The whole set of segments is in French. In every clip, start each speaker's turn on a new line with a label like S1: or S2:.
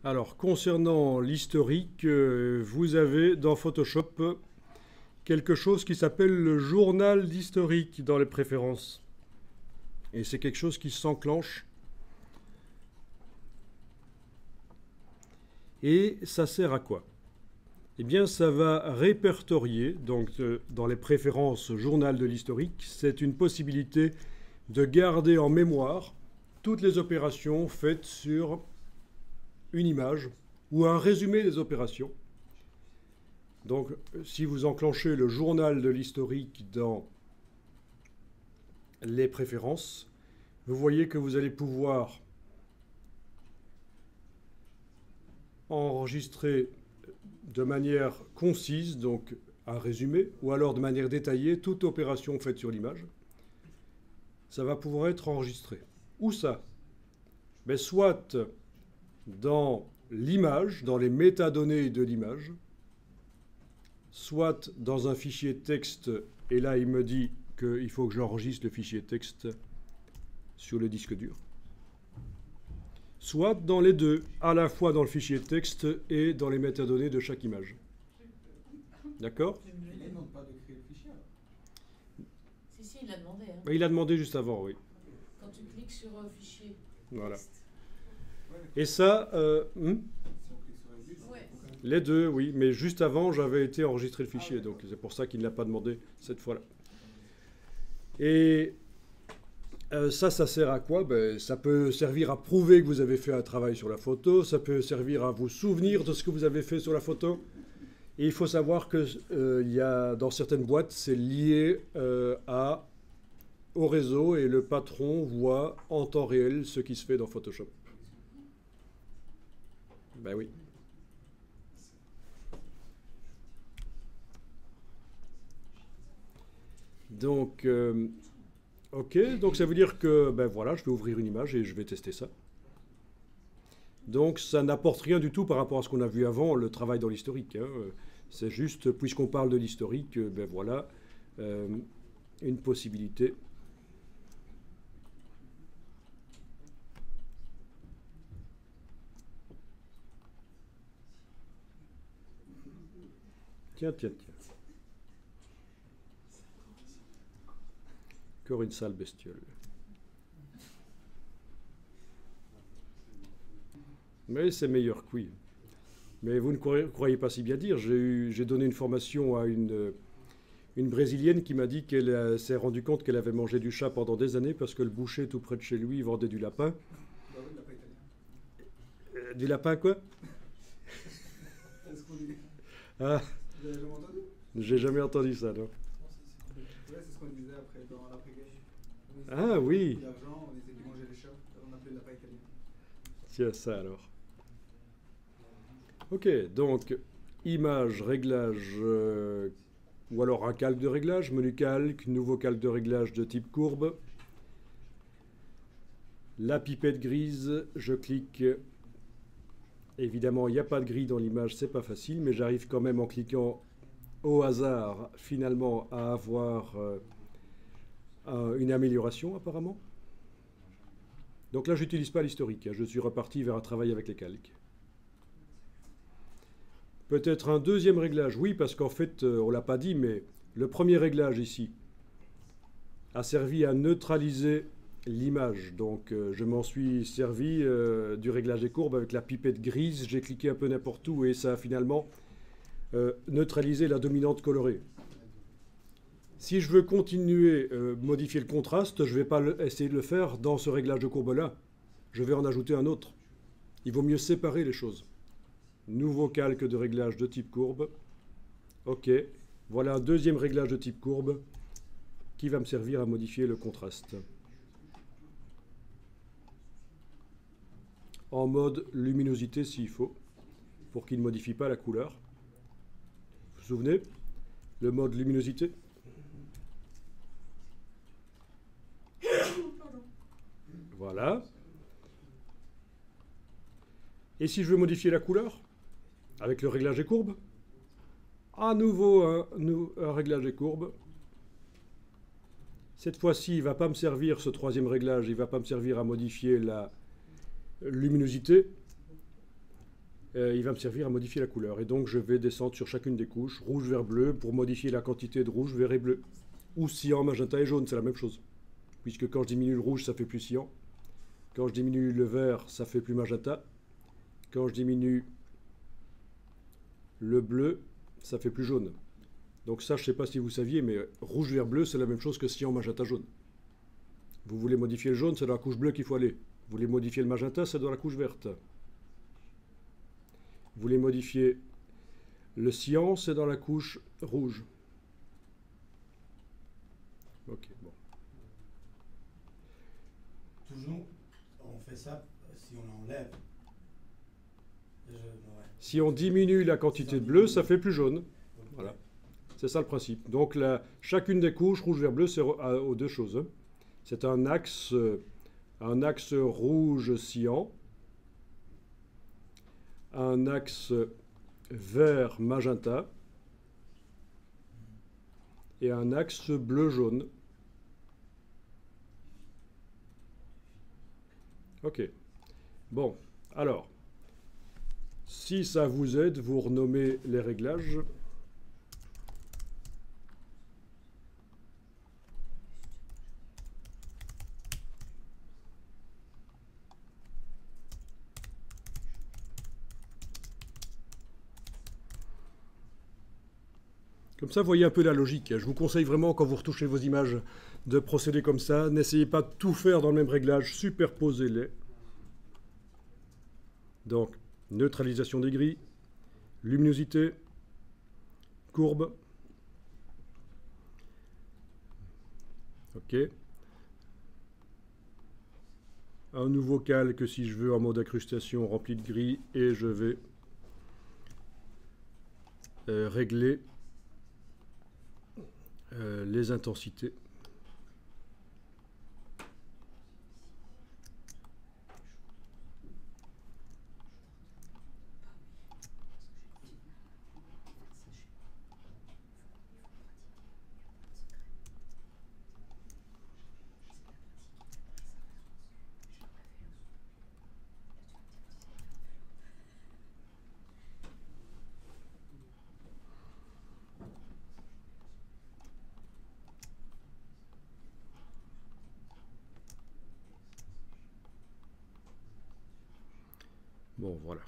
S1: Alors, concernant l'historique, vous avez dans Photoshop quelque chose qui s'appelle le journal d'historique dans les préférences. Et c'est quelque chose qui s'enclenche. Et ça sert à quoi? Eh bien, ça va répertorier, donc dans les préférences journal de l'historique, c'est une possibilité de garder en mémoire toutes les opérations faites sur une image ou un résumé des opérations. Donc, si vous enclenchez le journal de l'historique dans les préférences, vous voyez que vous allez pouvoir enregistrer de manière concise, donc un résumé, ou alors de manière détaillée, toute opération faite sur l'image. Ça va pouvoir être enregistré. Où ça? Ben, soit dans l'image, dans les métadonnées de l'image, soit dans un fichier texte, et là il me dit qu'il faut que j'enregistre le fichier texte sur le disque dur, soit dans les deux, à la fois dans le fichier texte et dans les métadonnées de chaque image. D'accord?
S2: Il ne demande pas de créer le fichier.
S3: Si, il l'a demandé. Hein.
S1: Il a demandé juste avant, oui.
S3: Quand tu cliques sur fichier.
S1: Voilà.
S3: Texte.
S1: Et ça,
S2: Si on clique sur les buts,
S3: Ouais.
S1: les deux, oui, mais juste avant, j'avais été enregistrer le fichier, donc c'est pour ça qu'il ne l'a pas demandé cette fois-là. Et ça sert à quoi? Ben, ça peut servir à prouver que vous avez fait un travail sur la photo, ça peut servir à vous souvenir de ce que vous avez fait sur la photo. Et il faut savoir que il y a, dans certaines boîtes, c'est lié au réseau et le patron voit en temps réel ce qui se fait dans Photoshop. Ben oui. Donc, ok, donc ça veut dire que, ben voilà, je vais ouvrir une image et je vais tester ça. Donc ça n'apporte rien du tout par rapport à ce qu'on a vu avant, le travail dans l'historique. Hein. C'est juste, puisqu'on parle de l'historique, ben voilà, une possibilité. Tiens. Encore une sale bestiole. Mais c'est meilleur que oui. Mais vous ne croyez pas si bien dire. J'ai donné une formation à une Brésilienne qui m'a dit qu'elle s'est rendue compte qu'elle avait mangé du chat pendant des années parce que le boucher tout près de chez lui vendait du lapin.
S2: bah oui, il n'a pas italien.
S1: Du lapin quoi?
S2: C'est ce qu'on dit.
S1: Ah,
S2: Vous avez jamais entendu?
S1: j'ai jamais entendu ça, non?
S2: Ouais, c'est ce qu'on disait après dans l'après-guerre.
S1: Ah oui,
S2: L'argent, on disait qu'il mangeait les chats, on appelait le lapin italien.
S1: tiens ça alors. Ok, donc image, réglage, ou alors un calque de réglage, menu calque, nouveau calque de réglage de type courbe. La pipette grise, je clique. Évidemment, il n'y a pas de grille dans l'image, c'est pas facile, mais j'arrive quand même en cliquant au hasard, finalement, à avoir une amélioration apparemment. Donc là, je n'utilise pas l'historique, hein, je suis reparti vers un travail avec les calques. Peut-être un deuxième réglage, oui, parce qu'en fait, on ne l'a pas dit, mais le premier réglage ici a servi à neutraliser l'image. Donc je m'en suis servi du réglage des courbes avec la pipette grise, j'ai cliqué un peu n'importe où et ça a finalement neutralisé la dominante colorée. Si je veux continuer modifier le contraste, je ne vais pas essayer de le faire dans ce réglage de courbe-là. Je vais en ajouter un autre. Il vaut mieux séparer les choses. Nouveau calque de réglage de type courbe. Ok, voilà un deuxième réglage de type courbe qui va me servir à modifier le contraste. En mode luminosité s'il faut, pour qu'il ne modifie pas la couleur. Vous vous souvenez? Le mode luminosité. Voilà. Et si je veux modifier la couleur, avec le réglage des courbes, à nouveau un réglage des courbes. Cette fois-ci, il ne va pas me servir, ce troisième réglage, il ne va pas me servir à modifier la luminosité. il va me servir à modifier la couleur. Et donc je vais descendre sur chacune des couches, rouge, vert, bleu, pour modifier la quantité de rouge, vert et bleu. Ou cyan, magenta et jaune, c'est la même chose. Puisque quand je diminue le rouge, ça fait plus cyan. Quand je diminue le vert, ça fait plus magenta. Quand je diminue le bleu, ça fait plus jaune. Donc ça, je ne sais pas si vous saviez, mais rouge, vert, bleu, c'est la même chose que cyan, magenta, jaune. Vous voulez modifier le jaune, c'est dans la couche bleue qu'il faut aller. Vous voulez modifier le magenta, c'est dans la couche verte. Vous voulez modifier le cyan, c'est dans la couche rouge. Ok, bon.
S4: Toujours, on fait ça si on enlève. Ouais.
S1: Si on diminue la quantité de bleu, ça fait plus jaune. Voilà. C'est ça le principe. Donc chacune des couches, rouge, vert, bleu, c'est aux deux choses. Hein. C'est un axe rouge cyan, un axe vert magenta et un axe bleu jaune. Ok. Bon, alors, si ça vous aide, vous renommez les réglages. Comme ça, vous voyez un peu la logique. Je vous conseille vraiment, quand vous retouchez vos images, de procéder comme ça. N'essayez pas de tout faire dans le même réglage, superposez-les. Donc, neutralisation des gris, luminosité, courbe. OK. Un nouveau calque si je veux en mode incrustation rempli de gris et je vais régler les intensités. Bon, voilà.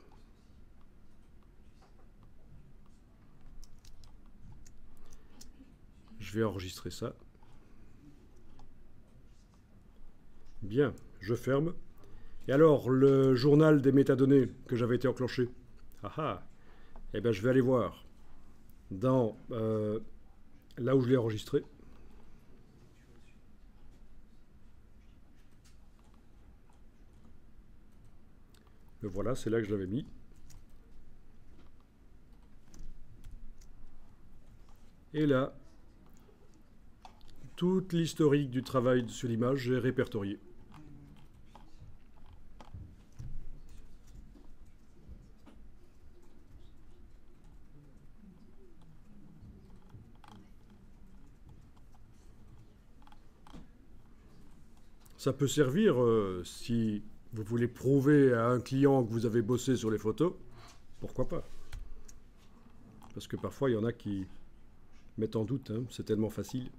S1: Je vais enregistrer ça. Bien, je ferme. Et alors, le journal des métadonnées que j'avais été enclenché, eh bien, je vais aller voir dans là où je l'ai enregistré. Le voilà, c'est là que je l'avais mis. Et là, toute l'historique du travail sur l'image est répertoriée. Ça peut servir si vous voulez prouver à un client que vous avez bossé sur les photos, pourquoi pas? Parce que parfois, il y en a qui mettent en doute, hein, c'est tellement facile.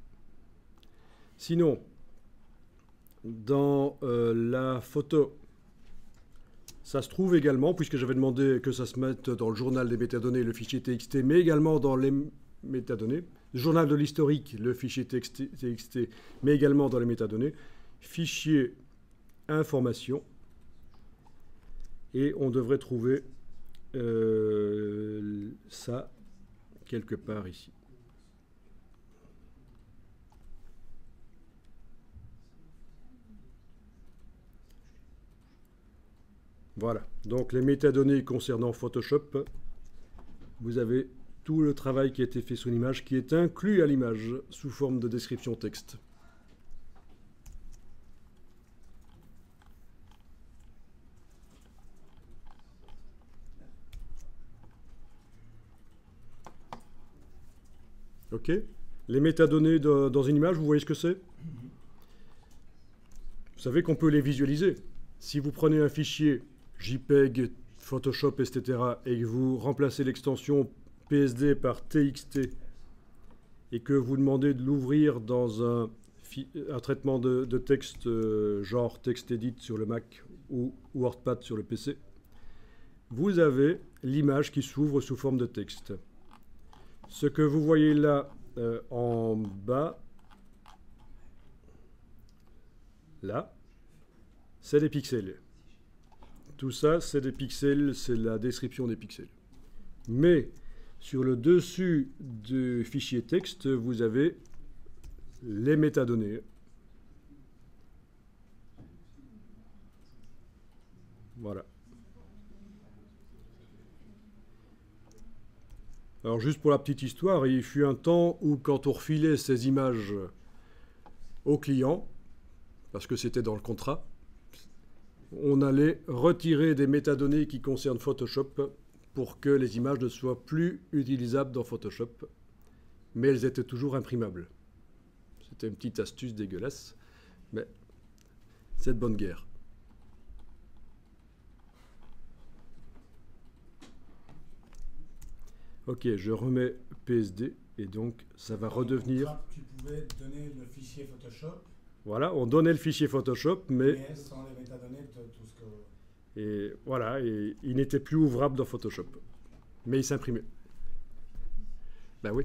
S1: Sinon, dans la photo, ça se trouve également, puisque j'avais demandé que ça se mette dans le journal des métadonnées, le fichier TXT, mais également dans les métadonnées, le journal de l'historique, le fichier TXT, mais également dans les métadonnées, fichier information, et on devrait trouver ça quelque part ici. Voilà, donc les métadonnées concernant Photoshop, vous avez tout le travail qui a été fait sur l'image qui est inclus à l'image sous forme de description texte. OK? Les métadonnées dans une image, vous voyez ce que c'est? Vous savez qu'on peut les visualiser. Si vous prenez un fichier JPEG Photoshop, etc., et que vous remplacez l'extension PSD par TXT et que vous demandez de l'ouvrir dans un traitement de texte genre TextEdit sur le Mac ou WordPad sur le PC, vous avez l'image qui s'ouvre sous forme de texte. Ce que vous voyez là en bas, là, c'est des pixels. Tout ça, c'est des pixels, c'est la description des pixels. Mais sur le dessus du fichier texte, vous avez les métadonnées. Voilà. Alors juste pour la petite histoire, il fut un temps où quand on refilait ces images au client, parce que c'était dans le contrat, on allait retirer des métadonnées qui concernent Photoshop pour que les images ne soient plus utilisables dans Photoshop, mais elles étaient toujours imprimables. C'était une petite astuce dégueulasse, mais c'est de bonne guerre. Ok, je remets PSD et donc ça va redevenir...
S4: Tu pouvais donner le fichier Photoshop.
S1: Voilà, on donnait le fichier Photoshop, mais
S4: sans les métadonnées de tout ce que...
S1: et voilà, et il n'était plus ouvrable dans Photoshop. Mais il s'imprimait. Ben oui.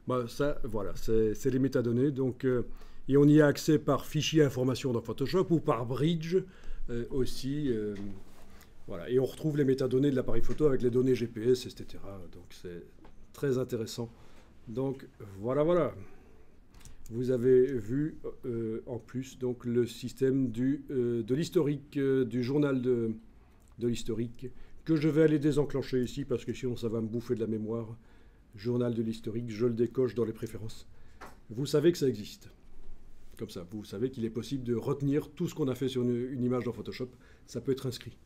S1: Ben ça, voilà, c'est les métadonnées. Donc, et on y a accès par fichier information dans Photoshop ou par bridge aussi. Voilà. Et on retrouve les métadonnées de l'appareil photo avec les données GPS, etc. Donc c'est très intéressant. Donc voilà. Vous avez vu en plus donc, le système de l'historique, du journal de l'historique, que je vais aller désenclencher ici parce que sinon ça va me bouffer de la mémoire. Journal de l'historique, je le décoche dans les préférences. Vous savez que ça existe. Comme ça, vous savez qu'il est possible de retenir tout ce qu'on a fait sur une image dans Photoshop. Ça peut être inscrit.